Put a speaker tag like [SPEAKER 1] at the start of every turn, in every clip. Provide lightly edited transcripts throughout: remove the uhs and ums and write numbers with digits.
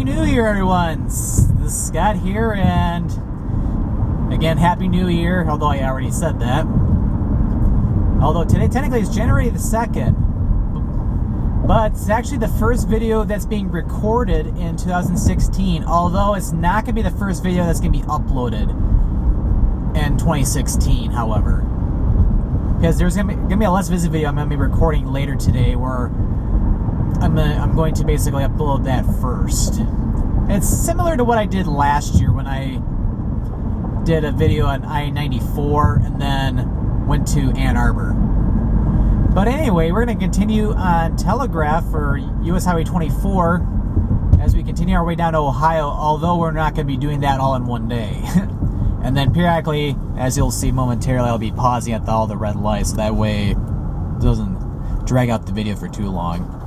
[SPEAKER 1] Happy New Year, everyone. This is Scott here, and again, Happy New Year, although I already said that. Although today, technically, is January the 2nd, but it's actually the first video that's being recorded in 2016, although it's not going to be the first video that's going to be uploaded in 2016, however. Because there's going to be a less visit video I'm going to be recording later today where I'm going to basically upload that first. It's similar to what I did last year when I did a video on I-94 and then went to Ann Arbor. But anyway, we're going to continue on Telegraph for US Highway 24 as we continue our way down to Ohio, although we're not going to be doing that all in one day. And then periodically, as you'll see momentarily, I'll be pausing at all the red lights, so that way it doesn't drag out the video for too long.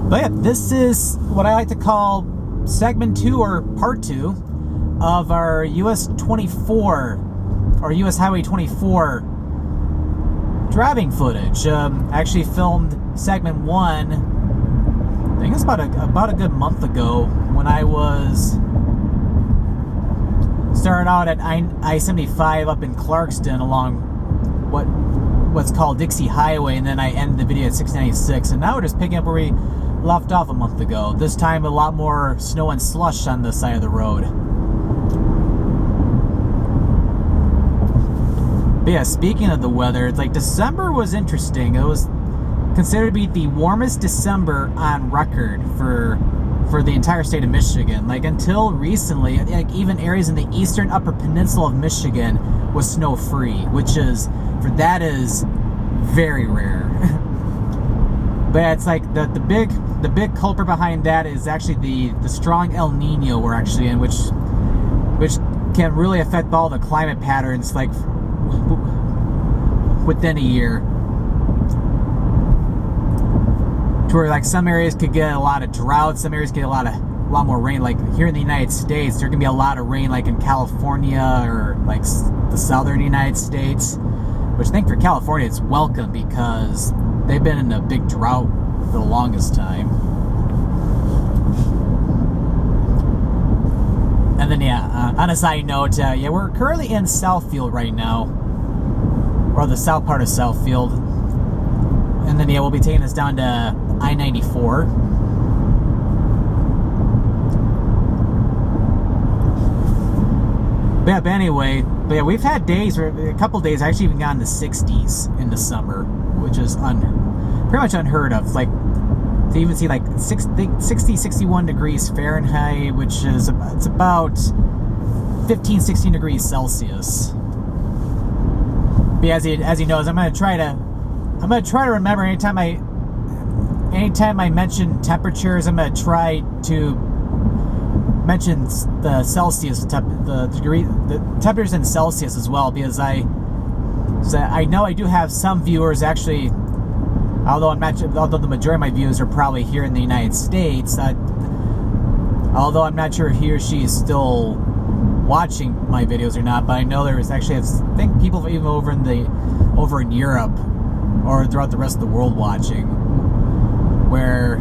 [SPEAKER 1] But yeah, this is what I like to call segment 2 or part 2 of our US 24 or US Highway 24 driving footage. Actually filmed segment 1, I think it's about a good month ago when I was started out at I-75 up in Clarkston along what's called Dixie Highway, and then I ended the video at 696, and now we're just picking up where we left off a month ago. This time a lot more snow and slush on the side of the road. But yeah, speaking of the weather, it's like December was interesting. It was considered to be the warmest December on record for the entire state of Michigan. Like until recently, like even areas in the eastern upper peninsula of Michigan was snow free, which is very rare. But it's like the big culprit behind that is actually the strong El Nino we're actually in, which can really affect all the climate patterns like within a year. To where like some areas could get a lot of drought, some areas get a lot more rain. Like here in the United States, there can be a lot of rain, like in California or like the southern United States. Which I think for California it's welcome because they've been in a big drought for the longest time. And then yeah, on a side note, yeah, we're currently in Southfield right now, or the south part of Southfield. And then yeah, we'll be taking us down to I-94. But anyway, we've had days, a couple days, I actually even got in the 60s in the summer, which is pretty much unheard of. Like, to even see like 60, 61 degrees Fahrenheit, which is, it's about 15, 16 degrees Celsius. But as he knows, I'm gonna try to remember anytime I mention temperatures, I'm gonna try to mention the Celsius, the temperatures in Celsius as well, because I know I do have some viewers actually, although the majority of my viewers are probably here in the United States, although I'm not sure if he or she is still watching my videos or not, but I know there is actually, I think people even over in Europe or throughout the rest of the world watching, where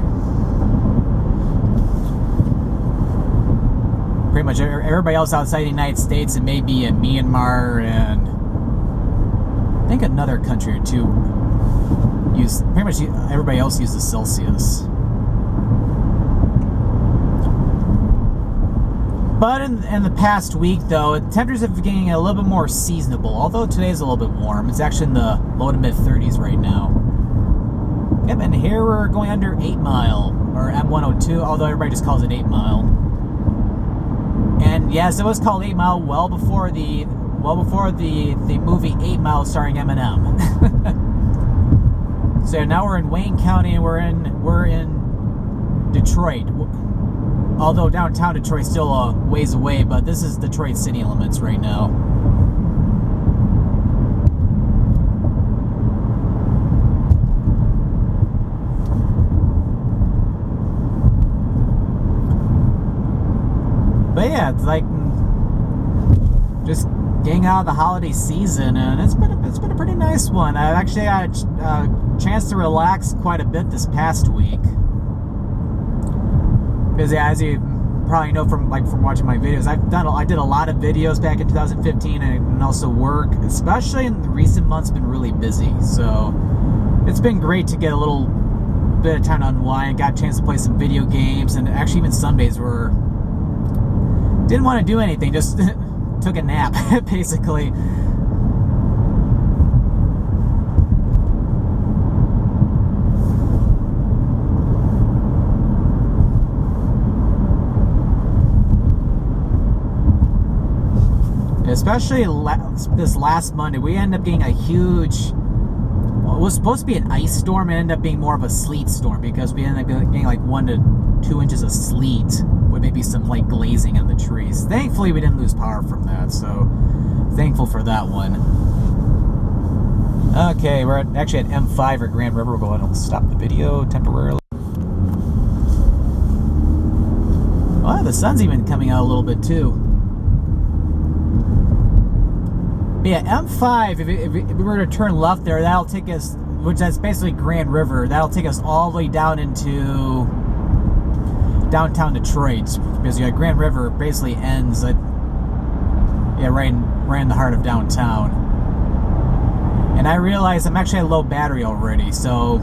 [SPEAKER 1] pretty much everybody else outside the United States, and maybe in Myanmar and I think another country or two, pretty much everybody else uses Celsius. But in the past week, though, temperatures have been getting a little bit more seasonable. Although today's a little bit warm, it's actually in the low to mid 30s right now. Yep, and here we're going under 8 Mile or M102, although everybody just calls it 8 Mile. And yes, it was called 8 Mile well before the movie 8 Mile starring Eminem. So now we're in Wayne County, and we're in Detroit. Although downtown Detroit's still a ways away, but this is Detroit city limits right now. But yeah, it's like just getting out of the holiday season, and it's been a pretty nice one. I've actually had a chance to relax quite a bit this past week. Because as you probably know from watching my videos, I did a lot of videos back in 2015, and also work, especially in the recent months, been really busy. So it's been great to get a little bit of time to unwind. Got a chance to play some video games, and actually even some days where didn't want to do anything, just took a nap basically. Especially this last Monday, we ended up getting a huge, well, it was supposed to be an ice storm, and ended up being more of a sleet storm, because we ended up getting like 1 to 2 inches of sleet with maybe some light glazing on the trees. Thankfully, we didn't lose power from that, so thankful for that one. Okay, we're actually at M5 or Grand River. We'll go ahead and stop the video temporarily. Oh, the sun's even coming out a little bit too. But yeah, M5, if we were to turn left there, that'll take us, which that's basically Grand River, that'll take us all the way down into downtown Detroit. Because yeah, Grand River basically ends at, yeah, right in the heart of downtown. And I realize I'm actually at low battery already, so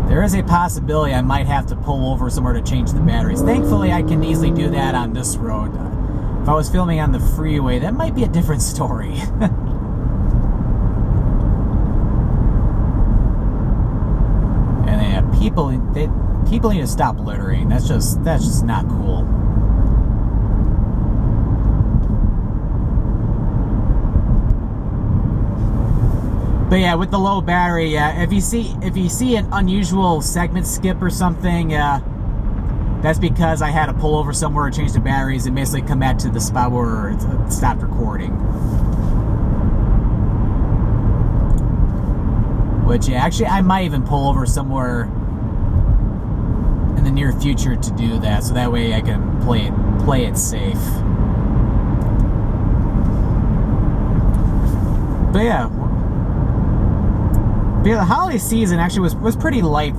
[SPEAKER 1] there is a possibility I might have to pull over somewhere to change the batteries. Thankfully, I can easily do that on this road. If I was filming on the freeway, that might be a different story. And yeah, people need to stop littering. That's just not cool. But yeah, with the low battery, if you see an unusual segment skip or something, that's because I had to pull over somewhere, change the batteries, and basically come back to the spot where it stopped recording. Which, yeah, actually, I might even pull over somewhere in the near future to do that, so that way I can play it safe. But yeah, the holiday season actually was pretty light.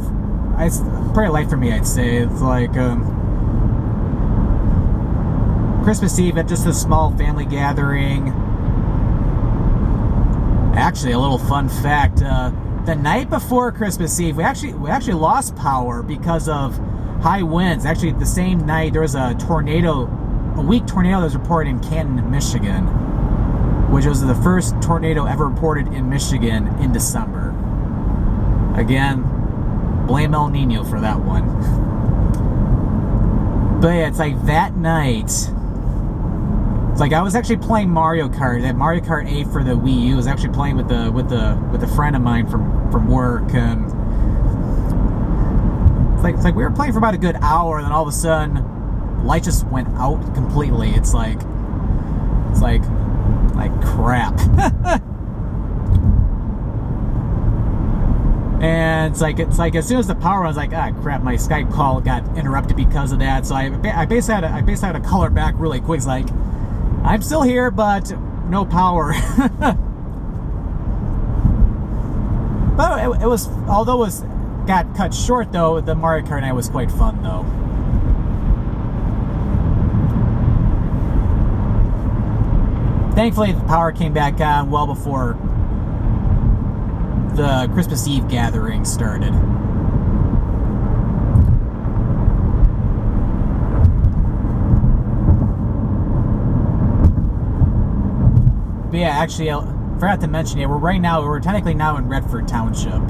[SPEAKER 1] It's pretty light for me, I'd say. It's like Christmas Eve at just a small family gathering. Actually, a little fun fact: the night before Christmas Eve, we actually lost power because of high winds. Actually, the same night there was a weak tornado that was reported in Canton, Michigan, which was the first tornado ever reported in Michigan in December. Again, blame El Nino for that one. But yeah, it's like that night. It's like I was actually playing Mario Kart. That Mario Kart 8 for the Wii U. I was actually playing with a friend of mine from work, and it's like we were playing for about a good hour, and then all of a sudden, light just went out completely. It's like crap. And it's like as soon as the power went, I was like, ah, crap, my Skype call got interrupted because of that. So I basically had to call her back really quick. It's like, I'm still here, but no power. But it was, although it got cut short though, the Mario Kart night was quite fun though. Thankfully, the power came back on well before the Christmas Eve gathering started. But yeah, actually, I forgot to mention it. We're technically now in Redford Township.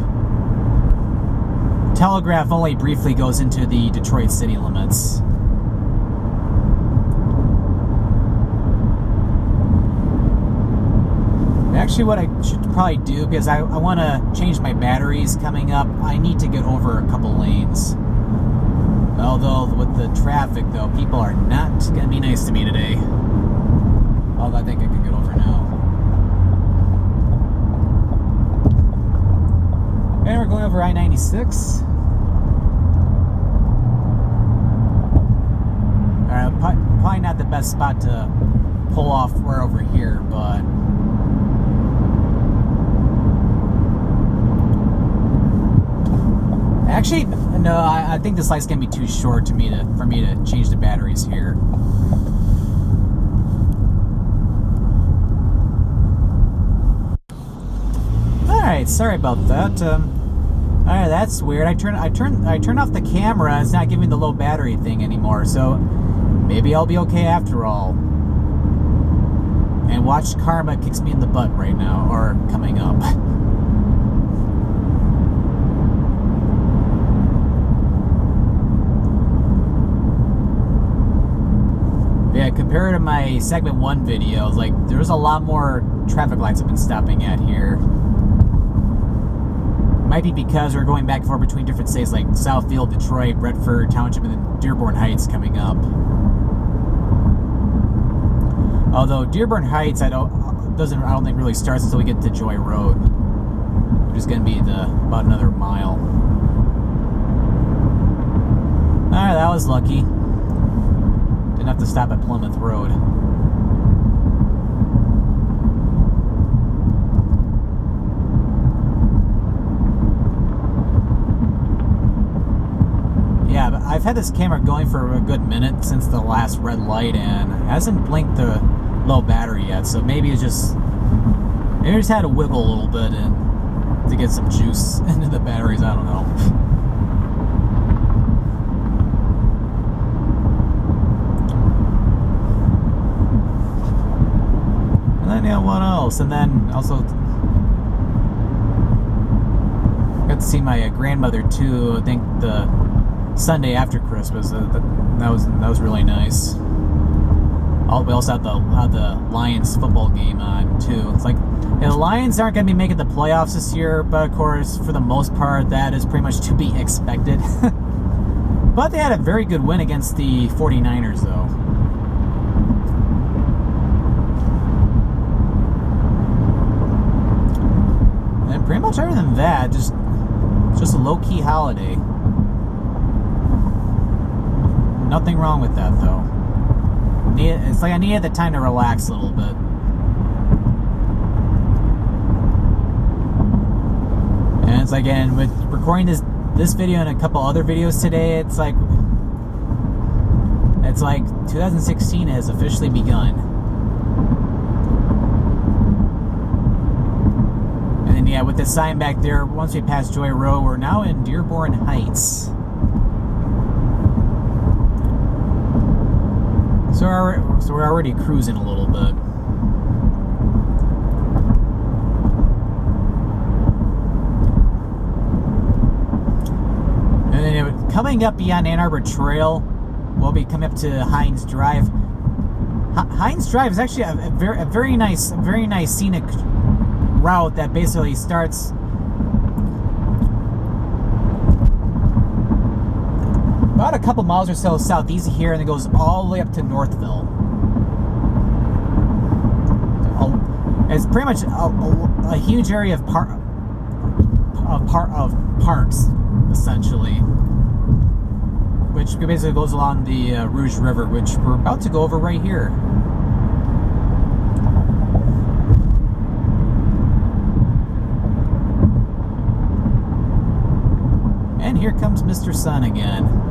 [SPEAKER 1] Telegraph only briefly goes into the Detroit city limits. Actually, what I should probably do, because I want to change my batteries coming up, I need to get over a couple lanes. Although, with the traffic, though, people are not going to be nice to me today. Although I think I can get over now. And we're going over I-96. Alright, probably not the best spot to pull off. We're over here, but Actually, no, I think this light's gonna be too short for me to change the batteries here. All right, sorry about that. All right, that's weird. I turned off the camera. It's not giving the low battery thing anymore. So maybe I'll be okay after all. And watch karma kicks me in the butt right now, or coming up. Yeah, compared to my segment 1 videos, like there's a lot more traffic lights I've been stopping at here. Might be because we're going back and forth between different states like Southfield, Detroit, Redford Township, and then Dearborn Heights coming up. Although Dearborn Heights, I don't think really starts until we get to Joy Road, which is going to be about another mile. All right, that was lucky. Didn't have to stop at Plymouth Road. Yeah, but I've had this camera going for a good minute since the last red light, and it hasn't blinked the low battery yet. So maybe it just had to wiggle a little bit and to get some juice into the batteries. I don't know. And then yeah, what else? And then also got to see my grandmother too. I think the Sunday after Christmas. That was really nice. We also had the Lions football game on too. It's like, yeah, the Lions aren't going to be making the playoffs this year, but of course, for the most part, that is pretty much to be expected. But they had a very good win against the 49ers, though. And pretty much other than that, just a low-key holiday. Nothing wrong with that, though. It's like I needed the time to relax a little bit. And it's like, and with recording this video and a couple other videos today, it's like 2016 has officially begun. And then yeah, with the sign back there, once we pass Joy Road, we're now in Dearborn Heights. So we're already cruising a little bit. And then coming up beyond Ann Arbor Trail, we'll be coming up to Hines Drive. Hines Drive is actually a very nice scenic route that basically starts about a couple miles or so southeast of here, and it goes all the way up to Northville. It's pretty much a huge area of parks, essentially, which basically goes along the Rouge River, which we're about to go over right here. And here comes Mr. Sun again.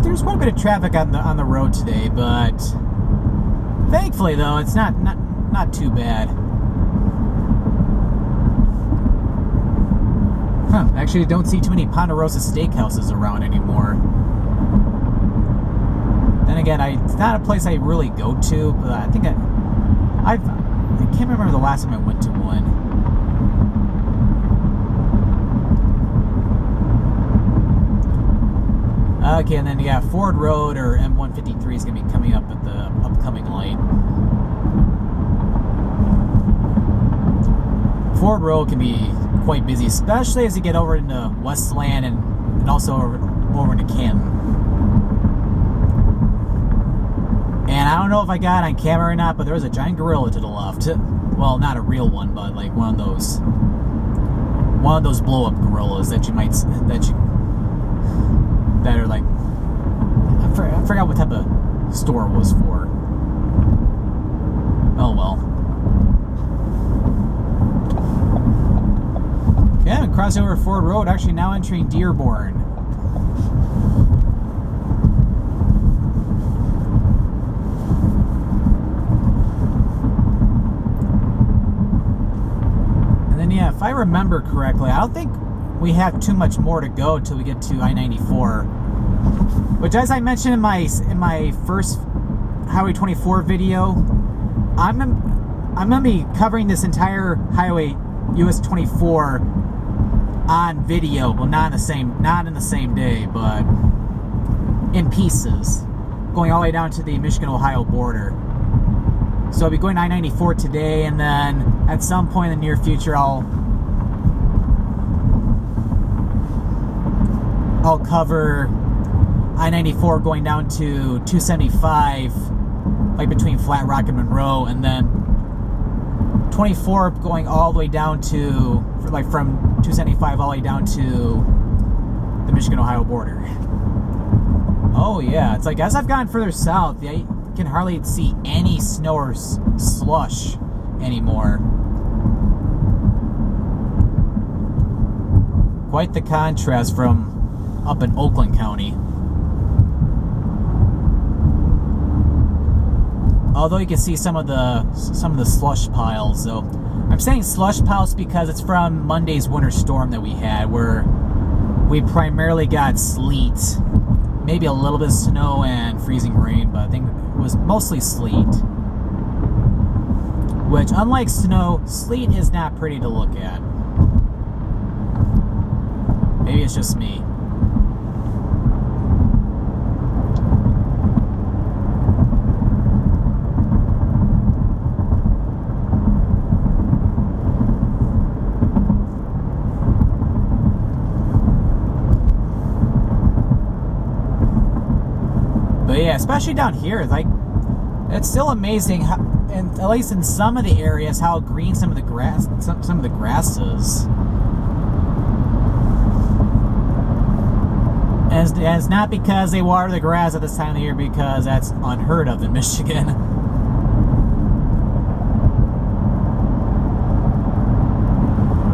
[SPEAKER 1] There's quite a bit of traffic on the road today, but thankfully though it's not too bad. Actually, don't see too many Ponderosa steakhouses around anymore. Then again, it's not a place I really go to, but I think I can't remember the last time I went to one. Okay, and then yeah, Ford Road or M153 is going to be coming up at the upcoming light. Ford Road can be quite busy, especially as you get over into Westland and also over into Canton. And I don't know if I got it on camera or not, but there was a giant gorilla to the left. Well, not a real one, but like one of those. one of those blow-up gorillas that are like, I forgot what type of store it was for. Oh well. Okay, I'm crossing over Ford Road, actually now entering Dearborn. And then yeah, if I remember correctly, I don't think we have too much more to go till we get to I-94. Which, as I mentioned in my first Highway 24 video, I'm gonna be covering this entire Highway US 24 on video. Well, not in the same day, but in pieces, going all the way down to the Michigan-Ohio border. So I'll be going I-94 today, and then at some point in the near future, I'll cover I-94 going down to 275, like between Flat Rock and Monroe, and then 24 going all the way down to, like from 275 all the way down to the Michigan-Ohio border. Oh yeah, it's like as I've gone further south, I can hardly see any snow or slush anymore. Quite the contrast from up in Oakland County. Although you can see some of the slush piles, though. I'm saying slush piles because it's from Monday's winter storm that we had, where we primarily got sleet, maybe a little bit of snow and freezing rain, but I think it was mostly sleet. Which, unlike snow, sleet is not pretty to look at. Maybe it's just me. But yeah, especially down here, like, it's still amazing how, and at least in some of the areas, how green some of the grass is. And it's not because they water the grass at this time of the year, because that's unheard of in Michigan.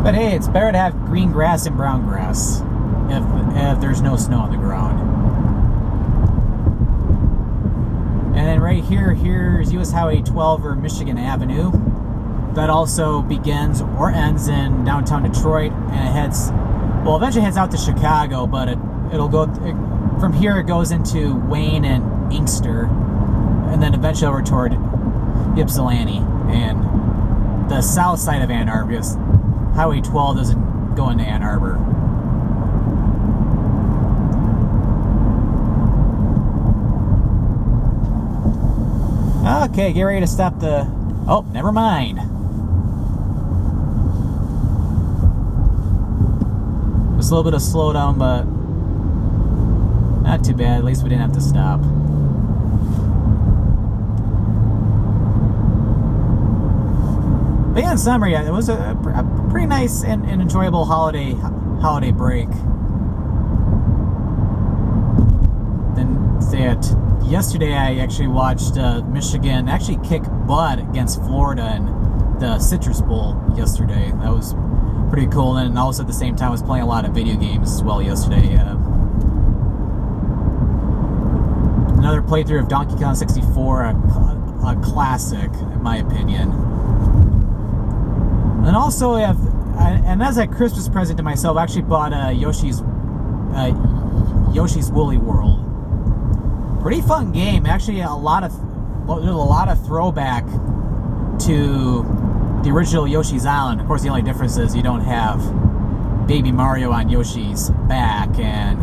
[SPEAKER 1] But hey, it's better to have green grass than brown grass if there's no snow on the ground. And then right here's US Highway 12 or Michigan Avenue. That also begins or ends in downtown Detroit, and eventually heads out to Chicago, but it'll go from here. It goes into Wayne and Inkster, and then eventually over toward Ypsilanti and the south side of Ann Arbor. Because Highway 12 doesn't go into Ann Arbor. Okay, get ready to stop the... Oh, never mind. Just a little bit of slowdown, but not too bad. At least we didn't have to stop. But yeah, in summary, it was a pretty nice and enjoyable holiday break. Then yesterday I actually watched Michigan actually kick butt against Florida in the Citrus Bowl yesterday. That was pretty cool. And also at the same time I was playing a lot of video games as well yesterday. Another playthrough of Donkey Kong 64, a classic in my opinion. And also and as a Christmas present to myself, I actually bought Yoshi's Woolly World. Pretty fun game. Actually, there's a lot of throwback to the original Yoshi's Island. Of course, the only difference is you don't have Baby Mario on Yoshi's back, and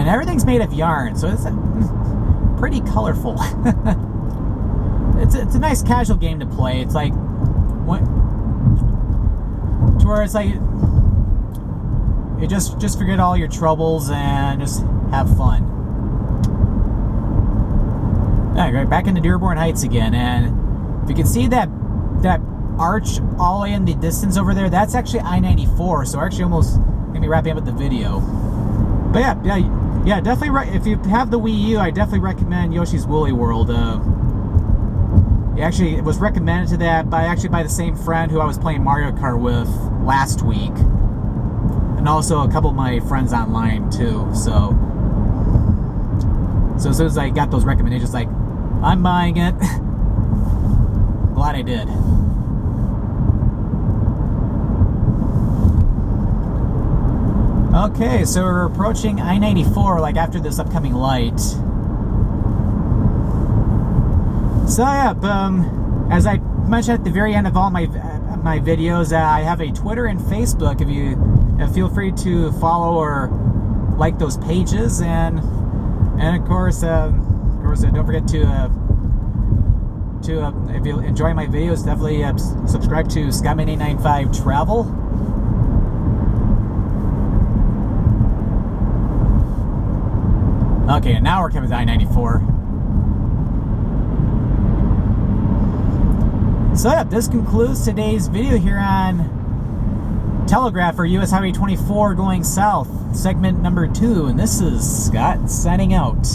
[SPEAKER 1] everything's made of yarn, so it's pretty colorful. It's a nice casual game to play. It's like to where it's like you just forget all your troubles and just have fun. All right, back into Dearborn Heights again, and if you can see that arch all the way in the distance over there, that's actually I-94. So we're actually almost gonna be wrapping up the video. But yeah, definitely. If you have the Wii U, I definitely recommend Yoshi's Woolly World. It was recommended to that by the same friend who I was playing Mario Kart with last week, and also a couple of my friends online too. So as soon as I got those recommendations, like, I'm buying it. Glad I did. Okay, so we're approaching I-94, like after this upcoming light. So yeah, as I mentioned at the very end of all my videos, I have a Twitter and Facebook. If you feel free to follow or like those pages, and of course, don't forget to if you enjoy my videos, definitely subscribe to Scottman895 Travel. Okay, now we're coming to I-94. So yeah, this concludes today's video here on Telegraph for US Highway 24 going south, segment number 2. And this is Scott signing out.